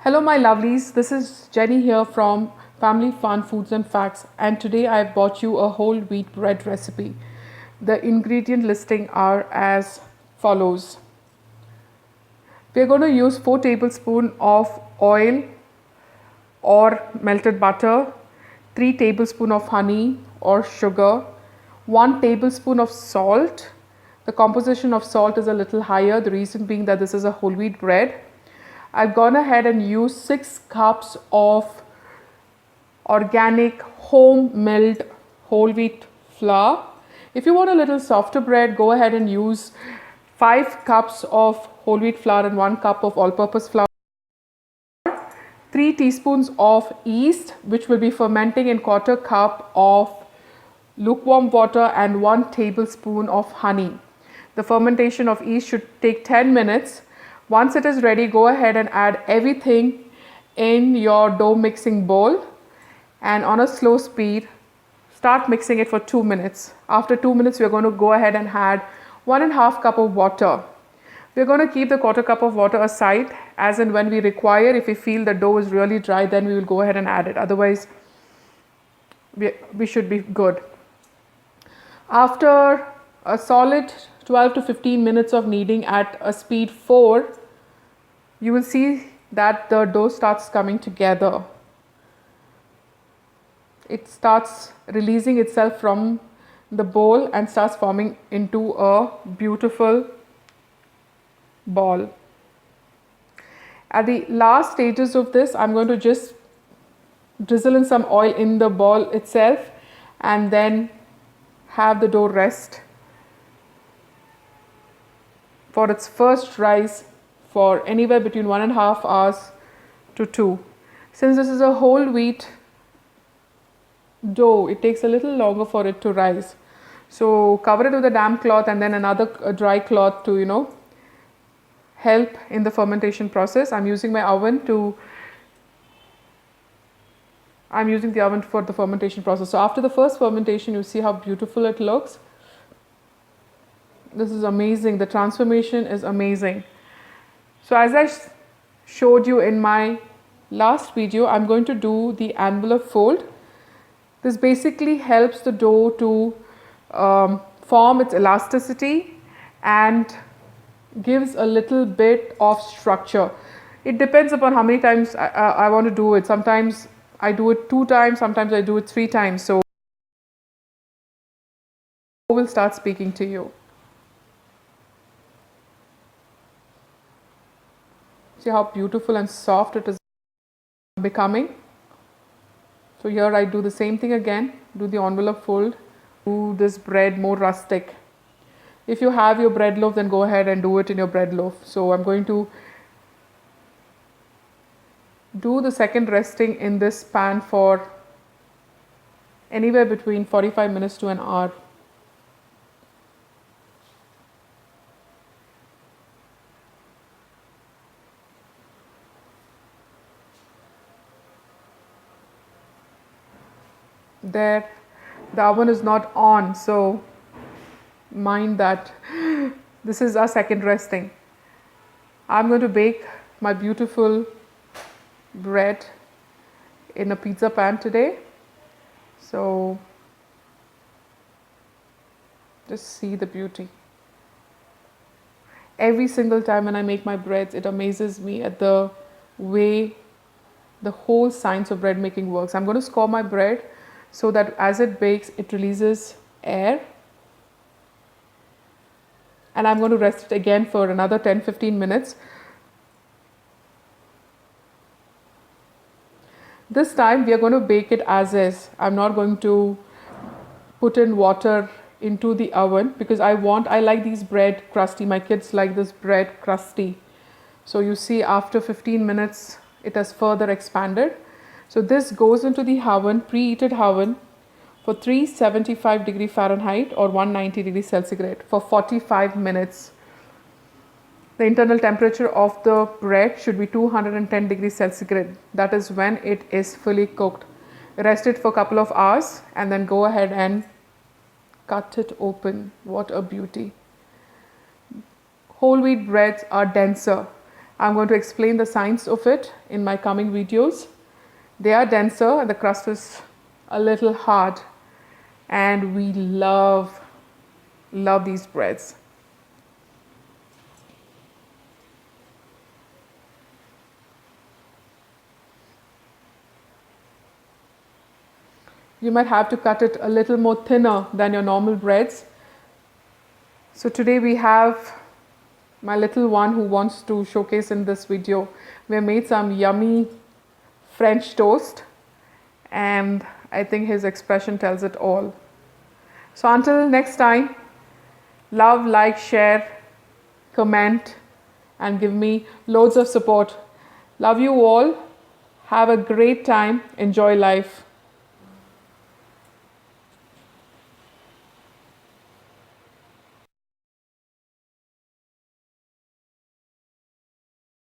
Hello my lovelies, this is Jenny here from Family Fun Foods and Facts, and today I have brought you a whole wheat bread recipe. The ingredient listing are as follows. We are going to use 4 tablespoons of oil or melted butter, 3 tablespoons of honey or sugar, 1 tablespoon of salt. The composition of salt is a little higher, the reason being that this is a whole wheat bread. I've gone ahead and used 6 cups of organic home milled whole wheat flour. If you want a little softer bread, go ahead and use 5 cups of whole wheat flour and 1 cup of all-purpose flour. 3 teaspoons of yeast, which will be fermenting in 1/4 cup of lukewarm water, and 1 tablespoon of honey. The fermentation of yeast should take 10 minutes. Once it is ready, go ahead and add everything in your dough mixing bowl, and on a slow speed start mixing it for 2 minutes. After 2 minutes, we are going to go ahead and add 1.5 cup of water. We are going to keep the 1/4 cup of water aside as and when we require. If we feel the dough is really dry, then we will go ahead and add it. Otherwise, we should be good. After a solid 12 to 15 minutes of kneading at a speed 4, you will see that the dough starts coming together. It starts releasing itself from the bowl and starts forming into a beautiful ball. At the last stages of this, I'm going to just drizzle in some oil in the ball itself and then have the dough rest for its first rise for anywhere between 1.5 hours to 2. Since this is a whole wheat dough, it takes a little longer for it to rise. So cover it with a damp cloth and then another dry cloth to help in the fermentation process. I'm using the oven for the fermentation process. So after the first fermentation, you see how beautiful it looks. This is amazing. The transformation is amazing. So as I showed you in my last video, I'm going to do the envelope fold. This basically helps the dough to form its elasticity and gives a little bit of structure. It depends upon how many times I want to do it. Sometimes I do it 2 times, sometimes I do it 3 times. So I will start speaking to you. See how beautiful and soft it is becoming. So here I do the same thing again, do the envelope fold, do this bread more rustic. If you have your bread loaf, then go ahead and do it in your bread loaf. So I'm going to do the second resting in this pan for anywhere between 45 minutes to an hour. There, the oven is not on, so mind that. This is our second resting. I'm going to bake my beautiful bread in a pizza pan today. So just see the beauty. Every single time when I make my breads, it amazes me at the way the whole science of bread making works. I'm going to score my bread so that as it bakes, it releases air. And I'm going to rest it again for another 10-15 minutes. This time we are going to bake it as is. I'm not going to put in water into the oven because I like these bread crusty. My kids like this bread crusty. So you see after 15 minutes it has further expanded. So this goes into the oven, preheated oven, for 375 degree Fahrenheit or 190 degree centigrade for 45 minutes. The internal temperature of the bread should be 210 degrees centigrade. That is when it is fully cooked. Rest it for a couple of hours and then go ahead and cut it open. What a beauty. Whole wheat breads are denser I'm going to explain the science of it in my coming videos. They are denser and the crust is a little hard, and we love these breads. You might have to cut it a little more thinner than your normal breads. So today we have my little one who wants to showcase in this video. We have made some yummy French toast, and I think his expression tells it all. So until next time, love, like, share, comment, and give me loads of support. Love you all. Have a great time. Enjoy life.